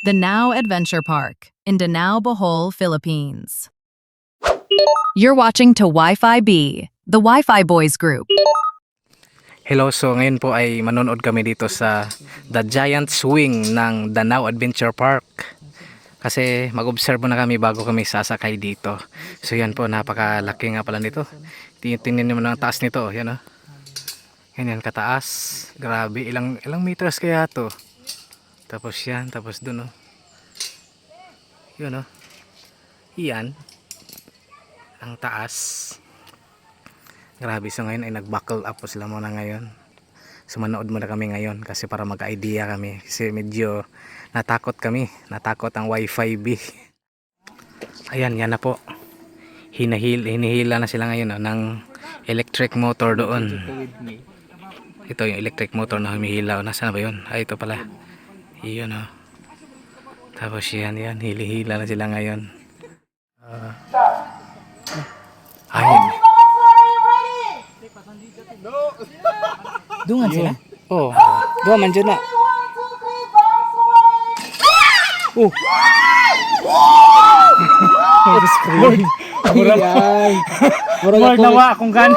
Danao Adventure Park in Danao, Bohol, Philippines. You're watching to Wi-Fi B, the Wi-Fi Boys group. Hello, so ngayon po ay manonood kami dito sa The Giant Swing ng Danao Adventure Park. Kasi mag-observe na kami bago kami sasakay dito. So yan po, napakalaki nga pala nito. Tingnan naman ang taas nito, yan o. Yan kataas. Grabe, ilang meters kaya to. Tapos yan, tapos dun o. Yun o. Yan. Ang taas. Grabe, so ngayon ay nag-buckle up po sila muna ngayon. So manood muna kami ngayon kasi para mag-idea kami. Kasi medyo natakot kami. Natakot ang Wi-Fi B. Ayan, yan na po. Hinihila na sila ngayon ng electric motor doon. Ito yung electric motor na humihilaw. Nasaan na ba yun? Ay, ito pala. Iyon o. Tapos yan. Hilihila na sila ngayon. Ayun. Dungan sila? Oh, doon man dyan na. Oh. Lord! Murag nawa akong gan.